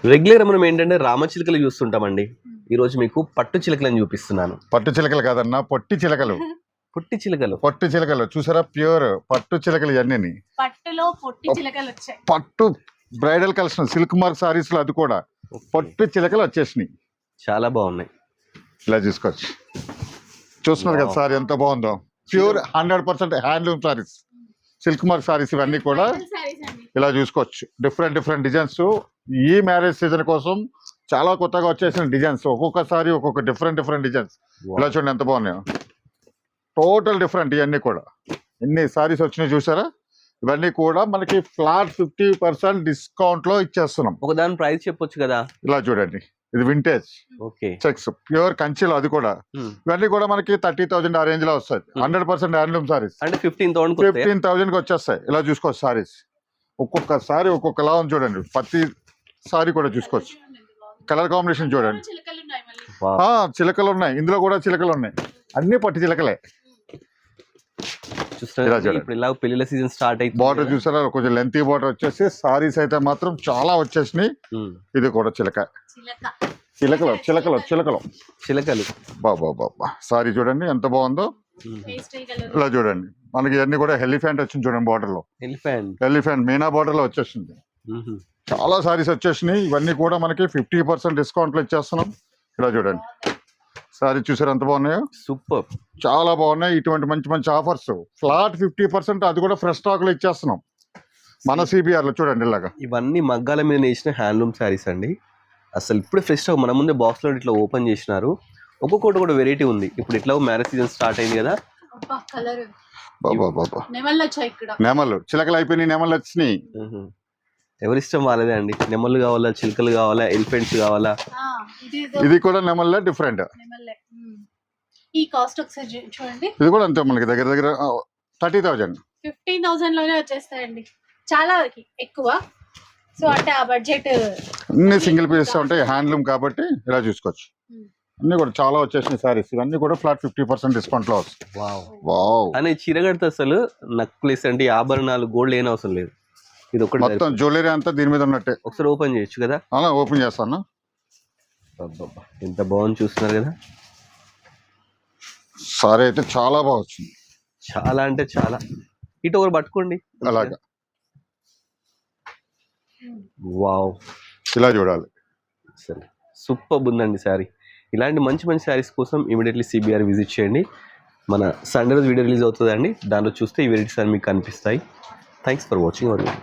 Regular మనం ఏంటంటే రామచిలుకలు చూస్తుంటామండి. ఈ రోజు మీకు పట్టు చిలుకలను చూపిస్తున్నాను. పట్టు చిలకలు కాదన్నా పొట్టి చిలకలు. పుట్టి చిలుకలు. పొట్టు చిలకలు చూసారా, ప్యూర్ పట్టు చిలకలు ఇవన్నీ. పట్టులో పొట్టి చిలకలు వచ్చాయి. పట్టు bridal collection silk mark saris లో అది కూడా పొట్టు చిలకలు వచ్చేసినాయి. చాలా బాగున్నాయి. ఇలా చూసుకోవచ్చు. చూస్తున్నారు కదా సారీ ఎంత బాగుందో. Pure 100% handloom saris, silk mark saris ఇవన్నీ కూడా ఇలా చూసుకోవచ్చు. Different designs. ఈ మ్యారేజ్ సీజన్ కోసం చాలా కొత్తగా వచ్చేసిన డిజైన్స్. ఒక్కొక్కసారి ఒక్కొక్క డిఫరెంట్ డిజైన్స్. ఇలా చూడండి ఎంత బాగున్నాయో. టోటల్ డిఫరెంట్ ఇవన్నీ కూడా. ఎన్ని సారీస్ వచ్చినాయి చూసారా. ఇవన్నీ కూడా మనకి ఫ్లాట్ 50% డిస్కౌంట్ లో ఇచ్చేస్తున్నాం. ఒక దాని ప్రైస్ చెప్పొచ్చు కదా. ఇలా చూడండి, ఇది వింటేజ్ చెక్స్ ప్యూర్ కంచిలో, అది కూడా ఇవన్నీ కూడా మనకి 30,000 ఆ రేంజ్ లో వస్తాయి. 100% హ్యాండ్లూమ్ సారీస్ అంటే 15,000 కి వచ్చేస్తాయి. ఇలా చూసుకోవచ్చు సారీస్. ఒక్కొక్క సారీ ఒక్కొక్కలా ఉంది చూడండి. ప్రతి సారీ కూడా చూసుకోవచ్చు. కలర్ కాంబినేషన్ చూడండి. చిలకలు ఉన్నాయి, ఇందులో కూడా చిలకలు ఉన్నాయి. అన్ని పట్టి చిలకలే. ఇలా పెళ్లిళ్ళ సీజన్ స్టార్ట్ అయింది. బార్డర్ చూసారా, కొంచెం లెంతీ బార్డర్ వచ్చేసి సారీస్ అయితే మాత్రం చాలా వచ్చేసినాయి. ఇది కూడా చిలకలు బాబా. సారీ చూడండి ఎంత బాగుందో. ఇలా చూడండి, మనకి ఇవన్నీ కూడా ఎలిఫెంట్ వచ్చింది చూడండి. బార్డర్ లో ఎలిఫెంట్ మీనా బార్డర్ లో వచ్చేసింది. చాలా సారీస్ వచ్చేసినాయి. ఇవన్నీ కూడా మనకి 50% డిస్కౌంట్ లో ఇచ్చేస్తున్నాం. ఇలా చూడండి సారీ చూసారు ఎంత బాగున్నాయో. సూపర్, చాలా బాగున్నాయి. ఇటువంటి మంచి ఆఫర్స్ ఫ్లాట్ 50%, అది కూడా ఫ్రెష్ స్టాక్ లో ఇచ్చేస్తున్నాం మన సిబిఆర్ లో. చూడండి ఇలాగా ఇవన్నీ మగ్గాల మీద నేసిన హ్యాండ్లూమ్ శారీస్ అండి. అసలు ఇప్పుడు ఫ్రెష్ స్టాక్ మన ముందే బాక్స్ లో ఇట్లా ఓపెన్ చేసినారు. ఒక్కొక్కటి కూడా వెరైటీ ఉంది. ఇప్పుడు ఇట్లా మ్యారేజ్ సీజన్ స్టార్ట్ అయింది కదా. నెమలు చిలకలు అయిపోయినాయి, నెమలు వచ్చినాయి. ఎవరిష్టం వాళ్ళదే అండి. నెమళ్ళు కావాలా, చిలుకలు కావాలా, ఎలిఫెంట్స్ కావాలా. ఇది కూడా నెమల్లే డిఫరెంట్. ఈ కాస్ట్ ఒకసారి చూడండి. ఇది కూడా అంతే మనకి దగ్గర 30,000 15,000 లోనే వచ్చేస్తాయండి. చాలా ఎక్కువ. సో అంటే ఆ బడ్జెట్ అన్ని సింగిల్ పీసెస్ ఉంటాయి, హ్యాండ్లూమ్ కాబట్టి ఇలా చూసుకోవచ్చు. అన్ని కూడా చాలా వచ్చేసినాయి సారీస్. ఇవన్నీ కూడా ఫ్లాట్ 50% డిస్కౌంట్ లో వస్తాయి. వావ్ అని చీర కడితే అసలు నక్లెస్ అంటే ఆభరణాలు గోల్డ్ ఏం అవసరం లేదు. ఇది ఒకటి మొత్తం జ్యువెలరీ అంతా దీని మీద ఉన్నట్టే. ఒకసారి ఓపెన్ చేయొచ్చు కదా. అలా ఓపెన్ చేస్తాను. ఎంత బాగుంది చూస్తున్నారు కదా. సారీ అయితే చాలా బాగా వచ్చింది. చాలా అంటే చాలా. ఇటు ఒకరు పట్టుకోండి అలాగా. వావ్, ఇలా చూడాలి. సరే సూపర్ ఉందండి శారీ. ఇలాంటి మంచి శారీస్ కోసం ఇమీడియట్లీ సిబిఆర్ విజిట్ చేయండి. మన సండే రోజు వీడియో రిలీజ్ అవుతుందండి. దాంట్లో చూస్తే ఈ వెరైటీస్ అన్ని మీకు కనిపిస్తాయి. Thanks for watching our video.